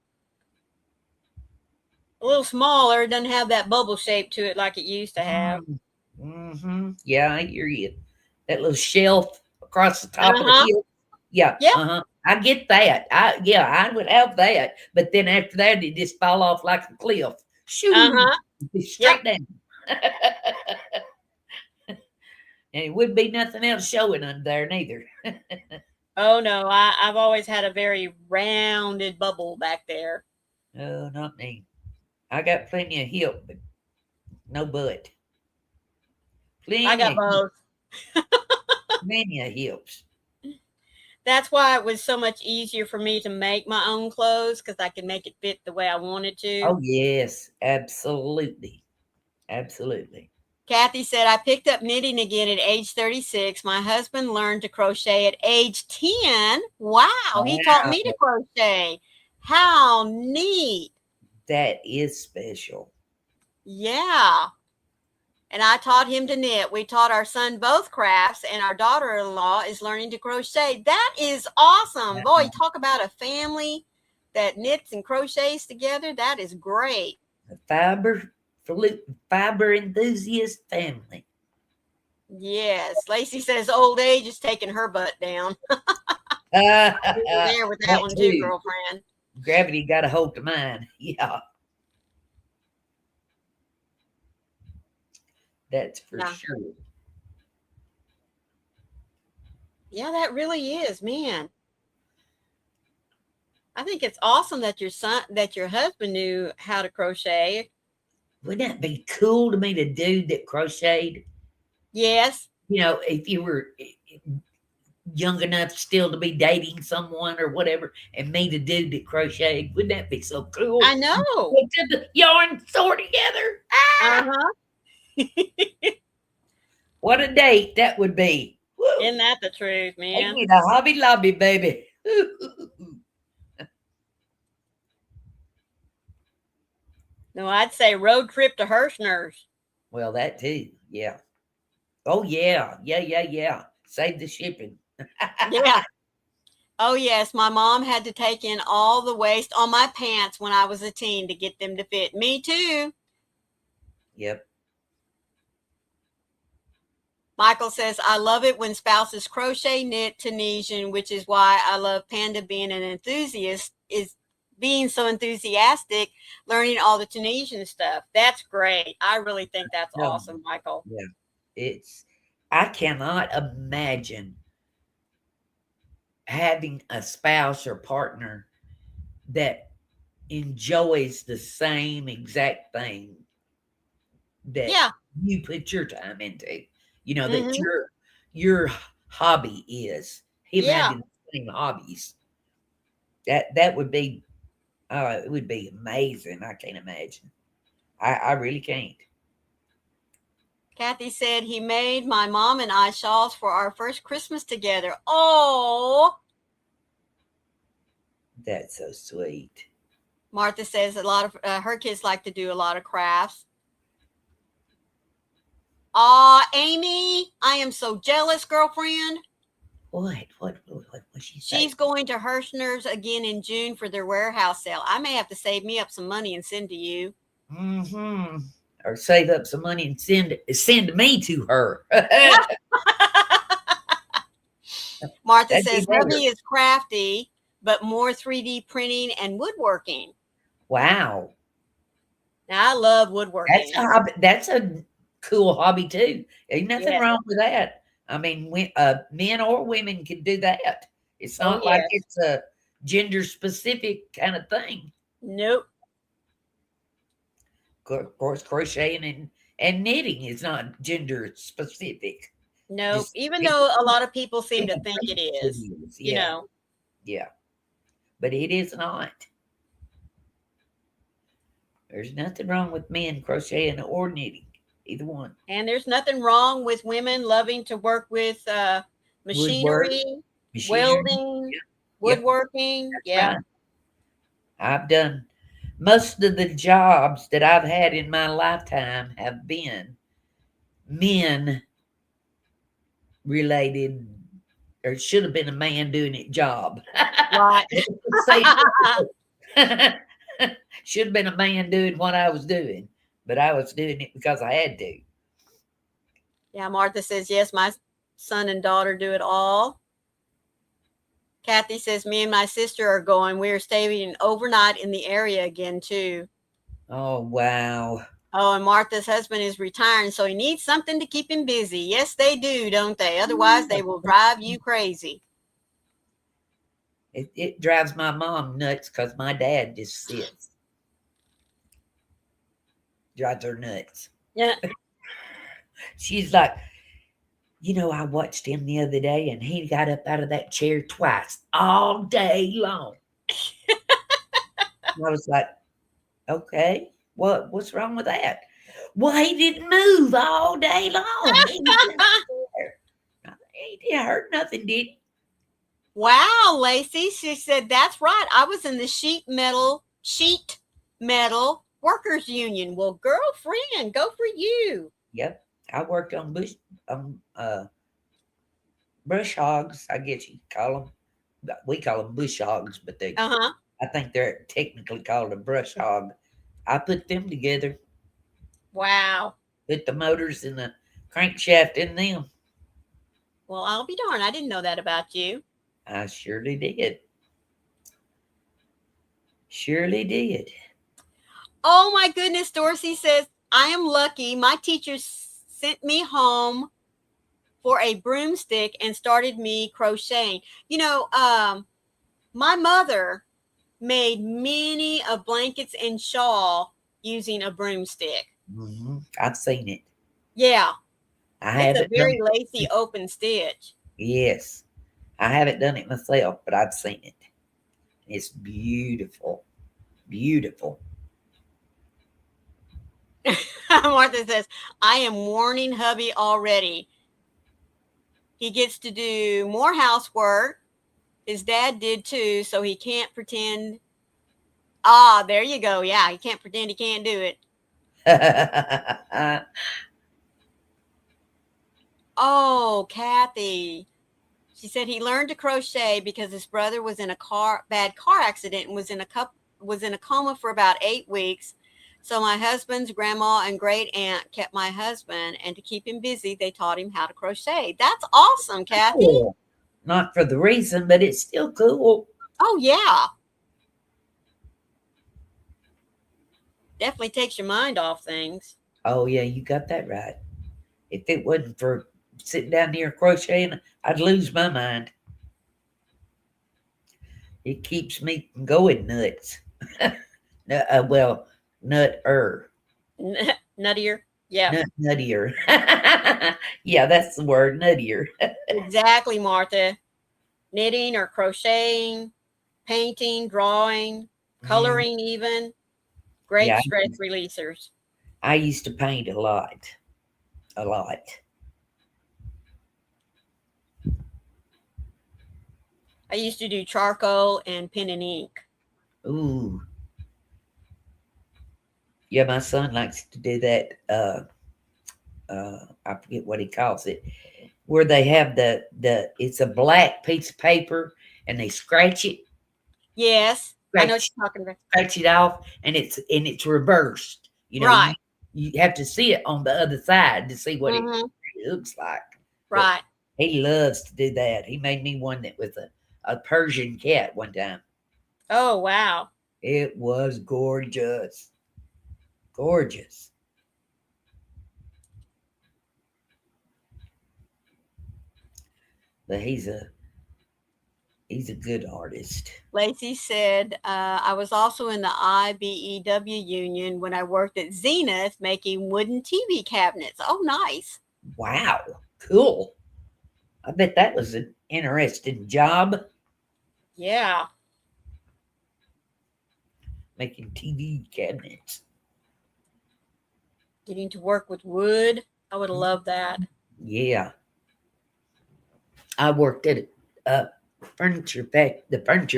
smaller. It doesn't have that bubble shape to it like it used to have. Mm-hmm. Yeah, I hear you. That little shelf across the top of the Uh-huh. hill. Yeah, Yep. I get that. I would have that. But then after that, it just fall off like a cliff. Shoo, Uh-huh. be Yep. straight down. And it wouldn't be nothing else showing under there neither. Oh no, I've always had a very rounded bubble back there. Oh, not me. I got plenty of hip, but no butt. I Plenty got of hip, both. plenty of hips. That's why it was so much easier for me to make my own clothes because I could make it fit the way I wanted to. Oh yes, absolutely, absolutely. Kathy said, I picked up knitting again at age 36. My husband learned to crochet at age 10. Wow, he taught Wow, me to crochet. How neat. that is special. Yeah. And I taught him to knit. We taught our son both crafts, and our daughter in law is learning to crochet. That is awesome. Boy, talk about a family that knits and crochets together. That is great. A fiber enthusiast family. Yes. Lacey says old age is taking her butt down. We were there with that That one too, too. girlfriend. Gravity got a hold of mine. Yeah, that's for Yeah. sure. Yeah, that really is, man. I think it's awesome that your husband knew how to crochet. Wouldn't that be cool to meet a dude that crocheted? Yes, If you were young enough still to be dating someone or whatever, and meet a dude that crocheted, wouldn't that be so cool? I know. Put the yarn sore together. Ah, Uh-huh. what a date that would be. Woo. Isn't that the truth, Take man? me to Hobby Lobby, baby. No, I'd say road trip to Hirschner's. Well, that too. Yeah. Oh, yeah. Yeah. Save the shipping. Yeah. Oh, yes. My mom had to take in all the waste on my pants when I was a teen to get them to fit. Me too. Yep. Michael says, I love it when spouses crochet, knit, Tunisian, which is why I love Panda being an enthusiast, is being so enthusiastic, learning all the Tunisian stuff. That's great. I really think that's No, awesome, Michael. yeah. I cannot imagine having a spouse or partner that enjoys the same exact thing that Yeah. you put your time into. That Mm-hmm. your hobby is him Yeah. having the same hobbies. That would be it would be amazing. I can't imagine. I really can't. Kathy said he made my mom and I shawls for our first Christmas together. Oh, That's so sweet. Martha says a lot of her kids like to do a lot of crafts. Amy, I am so jealous, girlfriend. What was she She's say? going to Hirschner's again in June for their warehouse sale. I may have to save me up some money and send to you. Mm-hmm. Or save up some money and send me to her. Martha That'd be says better. hubby is crafty, but more 3D printing and woodworking. Wow. Now I love That's woodworking. a hobby. That's a cool hobby too. Ain't nothing Yeah. wrong with that. I mean, men or women can do that. It's Oh not like yes. it's a gender specific kind of thing. Nope. Of course, crocheting and knitting is not gender specific. Nope. Just Even pick, though a lot of people seem pick to a think it place it is, is. you Yeah, know. yeah. But it is not. There's nothing wrong with men crocheting or knitting. Either one. And there's nothing wrong with women loving to work with Woodwork, machinery, machinery. welding, Yep, woodworking. that's Yeah. right. I've done most of the jobs that I've had in my lifetime have been men related or it should have been a man doing it job. Right. Say should have been a man doing what I was doing, but I was doing it because I had to. Yeah, Martha says, yes, my son and daughter do it all. Kathy says, me and my sister are going. We are staying overnight in the area again, too. Oh, wow. Oh, and Martha's husband is retiring, so he needs something to keep him busy. Yes, they do, don't they? Otherwise, they will drive you crazy. It drives my mom nuts because my dad just sits. Drives her nuts. Yeah. She's like, I watched him the other day and he got up out of that chair twice all day long. I was like, okay, what's wrong with that? Well, he didn't move all day long. He didn't hurt nothing, did he? Wow, Lacey. She said, that's right. I was in the sheet metal workers union. Well, girlfriend, go for you. Yep. I worked on brush hogs, I guess you call them. We call them bush hogs, but I think they're technically called a brush hog. I put them together. Wow. Put the motors and the crankshaft in them. Well, I'll be darned. I didn't know that about you. I surely did. Surely did. Oh, my goodness. Dorsey says, I am lucky. My teacher sent me home for a broomstick and started me crocheting. My mother made many of blankets and shawl using a broomstick. Mm-hmm. I've seen it. Yeah. It's a very lacy open stitch. Yes. I haven't done it myself, but I've seen it. It's beautiful. Beautiful. Martha says, I am warning hubby already. He gets to do more housework. His dad did too, so he can't pretend. Ah, there you go. Yeah, he can't pretend he can't do it. Oh, Kathy. She said he learned to crochet because his brother was in a bad car accident and was in a coma for about 8 weeks. So my husband's grandma and great aunt kept my husband, and to keep him busy, they taught him how to crochet. That's awesome, Kathy. Cool. Not for the reason, but it's still cool. Oh, yeah. Definitely takes your mind off things. Oh, yeah, you got that right. If it wasn't for sitting down here crocheting, I'd lose my mind. It keeps me from going nuts. Well, nuttier. Yeah. Nuttier. Yeah, that's the word, nuttier. Exactly, Martha. Knitting or crocheting, painting, drawing, coloring even. Great stress releasers. I used to paint a lot. A lot. I used to do charcoal and pen and ink. Ooh. Yeah, my son likes to do that. I forget what he calls it, where they have it's a black piece of paper and they scratch it. Yes, I know what you're talking about. Scratch it off, and it's reversed. Right. You have to see it on the other side to see what it looks like. Right. But he loves to do that. He made me one that was a Persian cat one time. Oh, wow. It was gorgeous. Gorgeous. But he's a good artist. Lacey said, I was also in the IBEW union when I worked at Zenith making wooden TV cabinets. Oh, nice. Wow. Cool. I bet that was an interesting job. Yeah. Making TV cabinets. Getting to work with wood. I would have loved that. Yeah. I worked at the furniture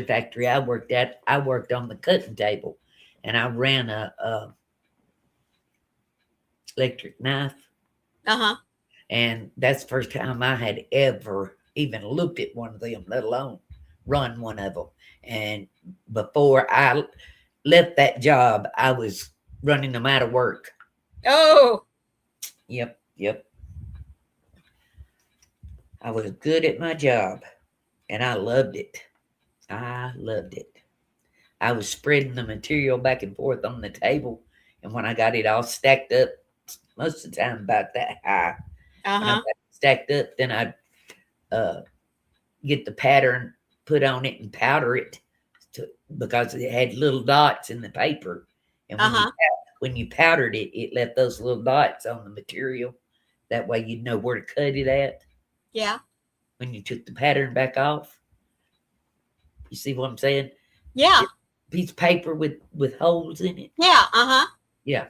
factory I worked at. I worked on the cutting table, and I ran a electric knife. Uh-huh. And that's the first time I had ever even looked at one of them, let alone run one of them. And before I left that job, I was running them out of work. Oh, Yep, yep. I was good at my job, and I loved it. I loved it. I was spreading the material back and forth on the table, and when I got it all stacked up, most of the time about that high, when I got uh-huh, it stacked up, then I'd uh, get the pattern put on it and powder it because it had little dots in the paper, and uh-huh. when you powdered it, it left those little dots on the material. That way, you'd know where to cut it at Yeah, when you took the pattern back off. You see what I'm saying? yeah, It, piece of paper with holes in it. yeah, uh-huh. Yeah,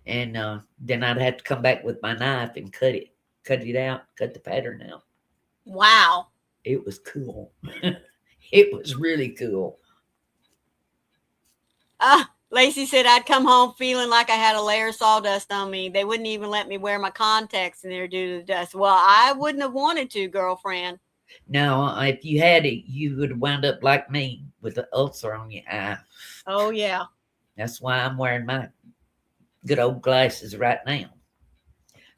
and then I'd have to come back with my knife and cut it out, cut the pattern out. Wow. It was cool. It was really cool. Lacey said I'd come home feeling like I had a layer of sawdust on me. They wouldn't even let me wear my contacts in there due to the dust. Well, I wouldn't have wanted to, girlfriend. Now, if you had it, you would have wound up like me with an ulcer on your eye. Oh, yeah. That's why I'm wearing my good old glasses right now.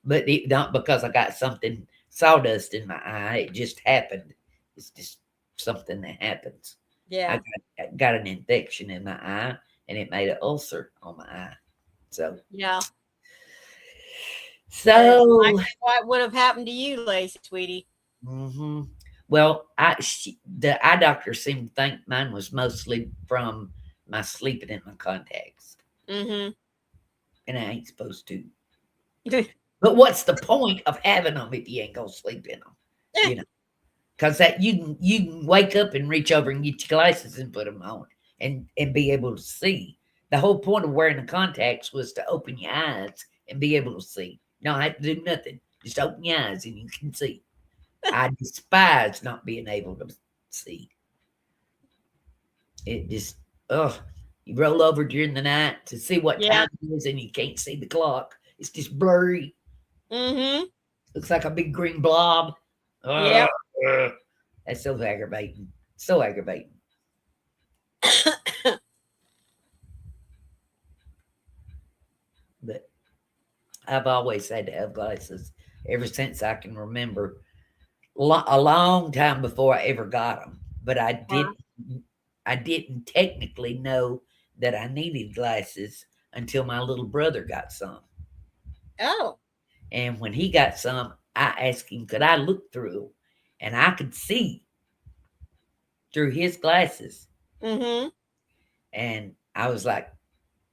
But it not because I got something sawdust in my eye. It just happened. It's just something that happens. Yeah. I got an infection in my eye, and it made an ulcer on my eye. So, Yeah. so What would have happened to you, Lacey, sweetie? hmm well, the eye doctor seemed to think mine was mostly from my sleeping in my contacts, Mm-hmm. and I ain't supposed to. But what's the point of having them if you ain't gonna sleep in them? You know, because that you can wake up and reach over and get your glasses and put them on and be able to see. The whole point of wearing the contacts was to open your eyes and be able to see. You don't have to do nothing. Just open your eyes and you can see. I despise not being able to see. It just, oh, you roll over during the night to see what Yeah. time it is and you can't see the clock. It's just blurry. Mm-hmm. Looks like a big green blob. Yep. Ugh. That's so aggravating. So aggravating. But I've always had to have glasses ever since I can remember. A long time before I ever got them. But I didn't technically know that I needed glasses until my little brother got some. Oh. And when he got some, I asked him, could I look through them? And I could see through his glasses. Mm-hmm. And I was like,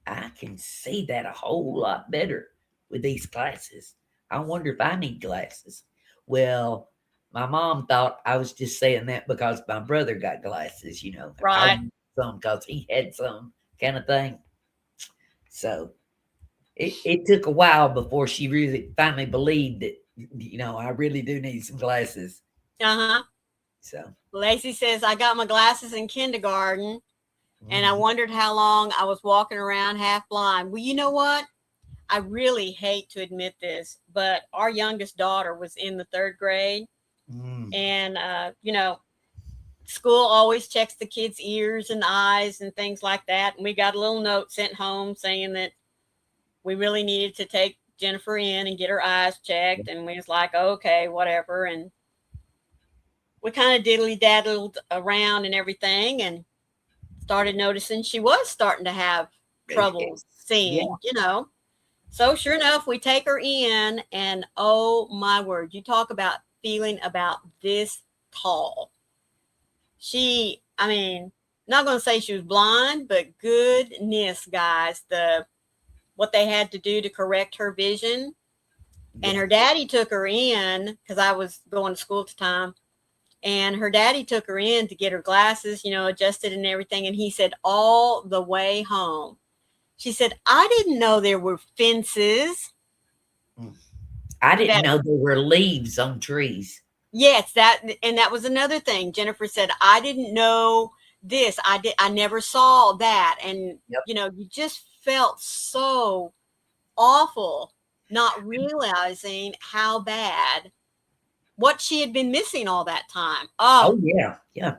I can see that a whole lot better with these glasses. I wonder if I need glasses. Well, my mom thought I was just saying that because my brother got glasses, I Right. wanted some because he had some kind of thing. So it took a while before she really finally believed that, I really do need some glasses. Uh-huh. So, Lacey says I got my glasses in kindergarten and I mhm. wondered how long I was walking around half blind. Well, you know what? I really hate to admit this, but our youngest daughter was in the third grade. Mm. And, school always checks the kids' ears and eyes and things like that. And we got a little note sent home saying that we really needed to take Jennifer in and get her eyes checked. And we was like, okay, whatever. And we kind of diddly daddled around and everything and started noticing she was starting to have trouble Yeah. seeing. So sure enough, we take her in and oh my word, you talk about feeling about this tall. I mean, not going to say she was blind, but goodness, guys, what they had to do to correct her vision. And Yeah. her daddy took her in because I was going to school at the time. And her daddy took her in to get her glasses, adjusted and everything. And he said, all the way home, she said, I didn't know there were fences. Mm. I didn't That, know there were leaves on trees. yes, and that was another thing. Jennifer said, I didn't know this. I never saw that. And, Yep. you just felt so awful not realizing how bad what she had been missing all that time. Oh, Oh yeah, yeah.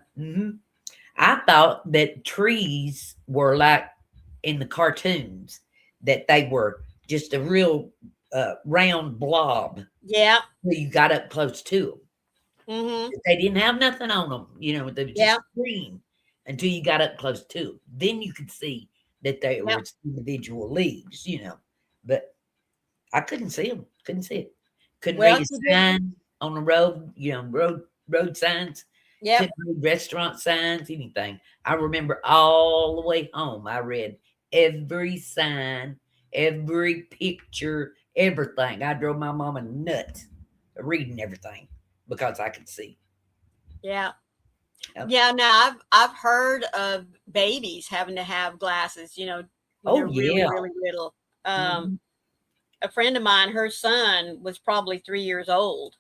I thought that trees were like in the cartoons, that they were just a real round blob yeah. till you got up close to them. Mm-hmm. They didn't have nothing on them, they were Yeah. just green until you got up close to them. Then you could see that they Yep. were individual leaves. But I couldn't see them. Couldn't see it. Couldn't Well, read a she did. sign on the road. Road signs. Yep. Couldn't read restaurant signs. Anything. I remember all the way home. I read every sign, every picture, everything. I drove my mama nuts reading everything because I could see. Yeah. Yep. Yeah. Now I've heard of babies having to have glasses, when Oh they're really, yeah. really little. Mhm. A friend of mine, her son was probably 3 years old,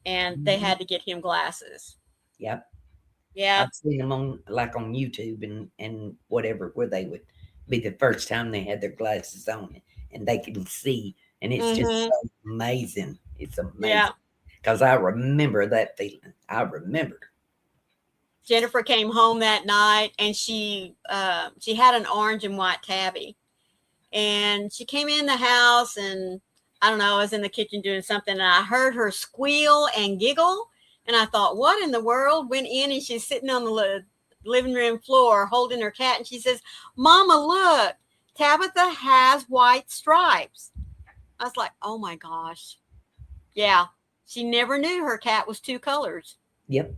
and they Mhm. had to get him glasses. Yep. Yeah. I've seen them on YouTube and whatever, where they would be the first time they had their glasses on and they can see, and it's just Mm-hmm. so amazing. It's Yeah. amazing because I remember that feeling. I remember. Jennifer came home that night, and she had an orange and white tabby, and she came in the house, and I don't know, I was in the kitchen doing something, and I heard her squeal and giggle, and I thought, what in the world? Went in, and she's sitting on the living room floor holding her cat, and she says, Mama, look, Tabitha has white stripes. I was like, oh my gosh. Yeah. She never knew her cat was two colors. Yep.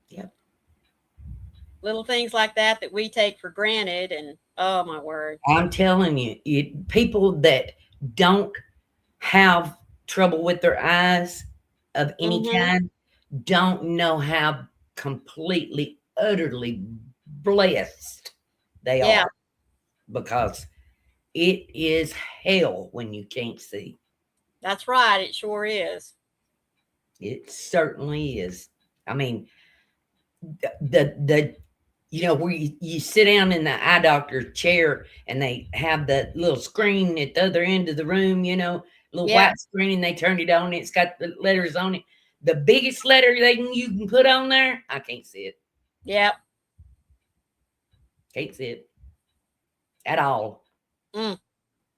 Yep. Little things like that we take for granted, and oh my word. I'm telling you, people that don't have trouble with their eyes of any Mm-hmm. kind don't know how completely, utterly blessed they Yeah, are, because it is hell when you can't see. that's right. It sure is. It certainly is. I mean, the where you sit down in the eye doctor's chair and they have the little screen at the other end of the room, little Yep. white screen, and they turn it on. It's got the letters on it. The biggest letter you can put on there, I can't see it. Yep. Can't see it at all. Mm.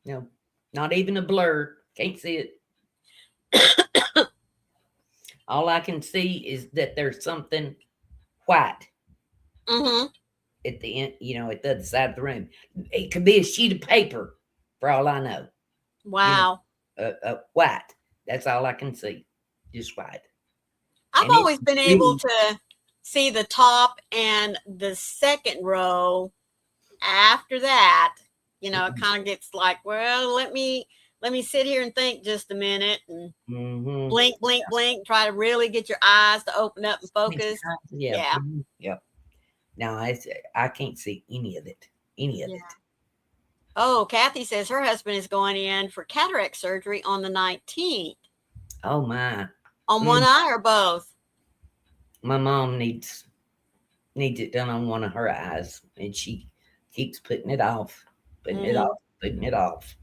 No, not even a blur. Can't see it. All I can see is that there's something white Mm-hmm. at the end, at the other side of the room. It could be a sheet of paper, for all I know. Wow. White. That's all I can see. Just white. I've And it's always been able really, to see the top and the second row. After that, it kind of gets like, well, let me sit here and think just a minute, and mm-hmm. blink, blink, blink, try to really get your eyes to open up and focus. Yeah. Yeah. Mm-hmm. Yep. No, I can't see any of it. Any of Yeah. it. Oh, Kathy says her husband is going in for cataract surgery on the 19th. Oh my. On one eye or both? My mom needs it done on one of her eyes, and she keeps putting it off, putting it off, putting it off.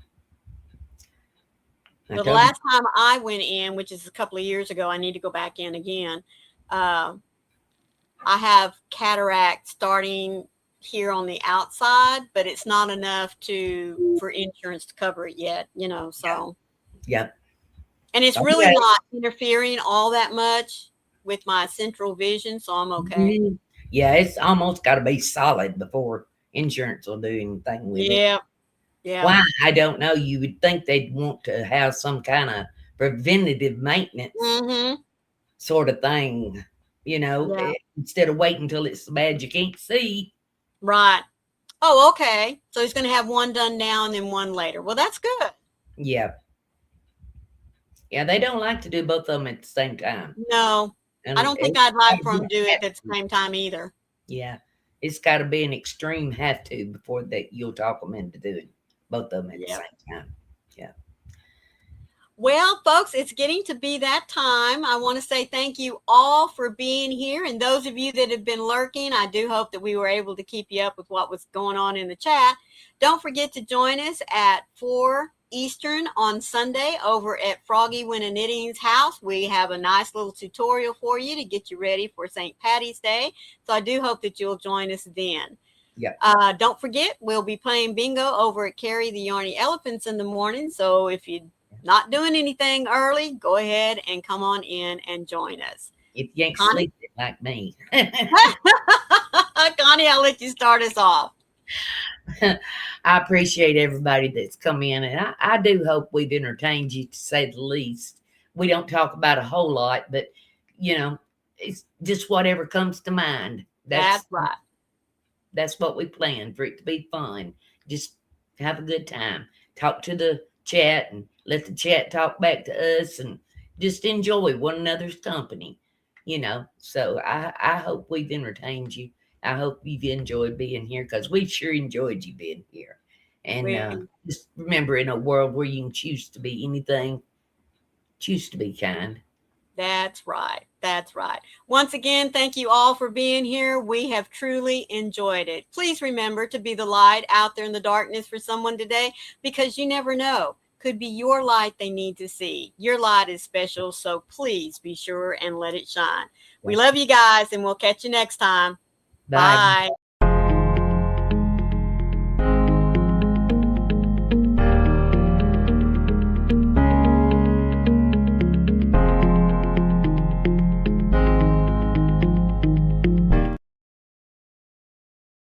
The last time I went in, which is a couple of years ago, I need to go back in again. I have cataract starting here on the outside, but it's not enough for insurance to cover it yet, so. Yeah. And it's really not interfering all that much with my central vision, so I'm okay. Mm-hmm. Yeah, it's almost got to be solid before insurance will do anything with it. Yeah. Why? I don't know. You would think they'd want to have some kind of preventative maintenance sort of thing, instead of waiting until it's so bad you can't see. Right. Oh, okay. So he's going to have one done now and then one later. Well, that's good. Yeah. Yeah, they don't like to do both of them at the same time. No. And I don't think I'd like for them to do it at the same time either. Yeah. It's got to be an extreme have to before that you'll talk them into doing both of them at the same time. Yeah. Well, folks, it's getting to be that time. I want to say thank you all for being here. And those of you that have been lurking, I do hope that we were able to keep you up with what was going on in the chat. Don't forget to join us at 4 Eastern on Sunday over at Froggy Winter Knitting's house. We have a nice little tutorial for you to get you ready for St. Patty's Day. So I do hope that you'll join us then. Yep. Don't forget, we'll be playing bingo over at Carrie the Yarny Elephants in the morning. So if you're not doing anything early, go ahead and come on in and join us. If you ain't Connie? sleeping like me. Connie, I'll let you start us off. I appreciate everybody that's come in, and I do hope we've entertained you, to say the least. We don't talk about a whole lot, but it's just whatever comes to mind. That's right. That's what we plan, for it to be fun. Just have a good time. Talk to the chat and let the chat talk back to us, and just enjoy one another's company. So I hope we've entertained you. I hope you've enjoyed being here, because we sure enjoyed you being here. And just remember, in a world where you can choose to be anything, choose to be kind. That's right. That's right. Once again, thank you all for being here. We have truly enjoyed it. Please remember to be the light out there in the darkness for someone today, because you never know. Could be your light they need to see. Your light is special, so please be sure and let it shine. We love you guys, and we'll catch you next time. Bye. Bye.